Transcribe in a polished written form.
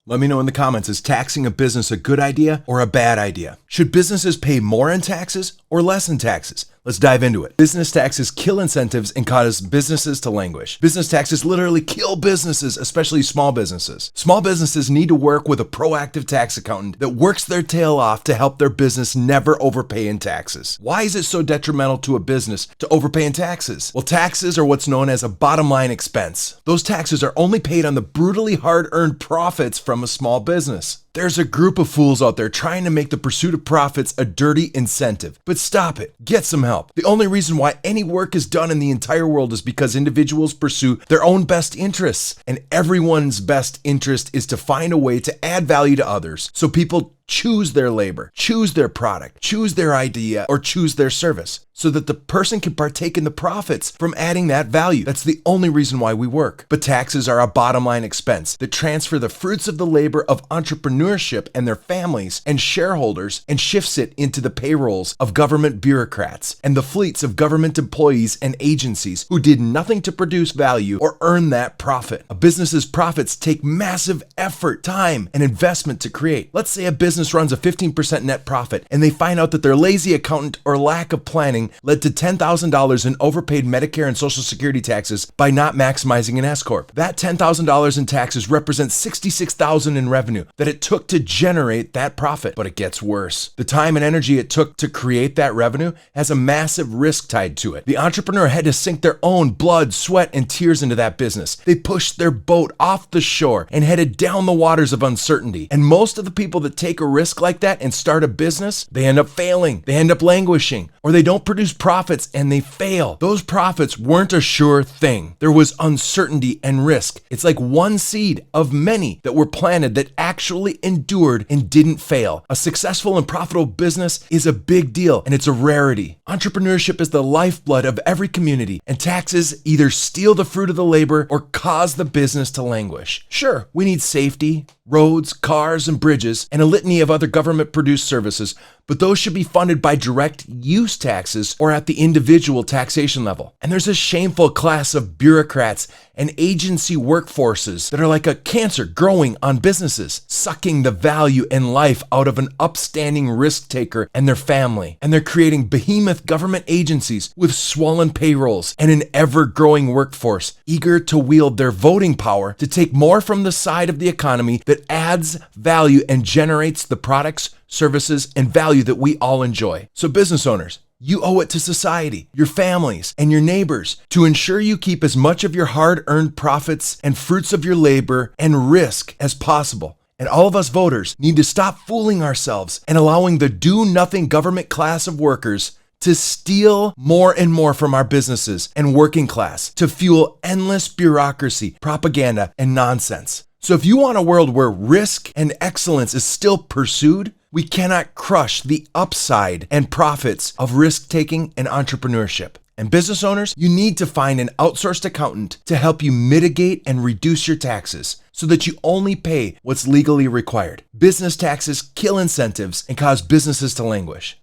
Let me know in the comments, is taxing a business a good idea or a bad idea? Should businesses pay more in taxes or less in taxes? Let's dive into it. Business taxes kill incentives and cause businesses to languish. Business taxes literally kill businesses, especially small businesses. Small businesses need to work with a proactive tax accountant that works their tail off to help their business never overpay in taxes. Why is it so detrimental to a business to overpay in taxes? Well, taxes are what's known as a bottom line expense. Those taxes are only paid on the brutally hard-earned profits from a small business. There's a group of fools out there trying to make the pursuit of profits a dirty incentive. But stop it. Get some help. The only reason why any work is done in the entire world is because individuals pursue their own best interests. And everyone's best interest is to find a way to add value to others. So people choose their labor, choose their product, choose their idea, or choose their service so that the person can partake in the profits from adding that value. That's the only reason why we work. But taxes are a bottom line expense that transfer the fruits of the labor of entrepreneurship and their families and shareholders and shifts it into the payrolls of government bureaucrats and the fleets of government employees and agencies who did nothing to produce value or earn that profit. A business's profits take massive effort, time, and investment to create. Let's say a business runs a 15% net profit and they find out that their lazy accountant or lack of planning led to $10,000 in overpaid Medicare and Social Security taxes by not maximizing an S-Corp. That $10,000 in taxes represents $66,000 in revenue that it took to generate that profit. But it gets worse. The time and energy it took to create that revenue has a massive risk tied to it. The entrepreneur had to sink their own blood, sweat, and tears into that business. They pushed their boat off the shore and headed down the waters of uncertainty. And most of the people that take a risk like that and start a business, they end up failing, they end up languishing, or they don't produce profits and they fail. Those profits weren't a sure thing. There was uncertainty and risk. It's like one seed of many that were planted that actually endured and didn't fail. A successful and profitable business is a big deal and it's a rarity. Entrepreneurship is the lifeblood of every community, and taxes either steal the fruit of the labor or cause the business to languish. Sure, we need safety, roads, cars, and bridges, and a litany of other government-produced services, but those should be funded by direct use taxes or at the individual taxation level. And there's a shameful class of bureaucrats and agency workforces that are like a cancer growing on businesses, sucking the value and life out of an upstanding risk taker and their family. And they're creating behemoth government agencies with swollen payrolls and an ever-growing workforce, eager to wield their voting power to take more from the side of the economy that adds value and generates the products, services, and value that we all enjoy. So business owners, you owe it to society, your families, and your neighbors to ensure you keep as much of your hard-earned profits and fruits of your labor and risk as possible. And all of us voters need to stop fooling ourselves and allowing the do-nothing government class of workers to steal more and more from our businesses and working class to fuel endless bureaucracy, propaganda, and nonsense. So if you want a world where risk and excellence is still pursued, we cannot crush the upside and profits of risk-taking and entrepreneurship. And business owners, you need to find an outsourced accountant to help you mitigate and reduce your taxes so that you only pay what's legally required. Business taxes kill incentives and cause businesses to languish.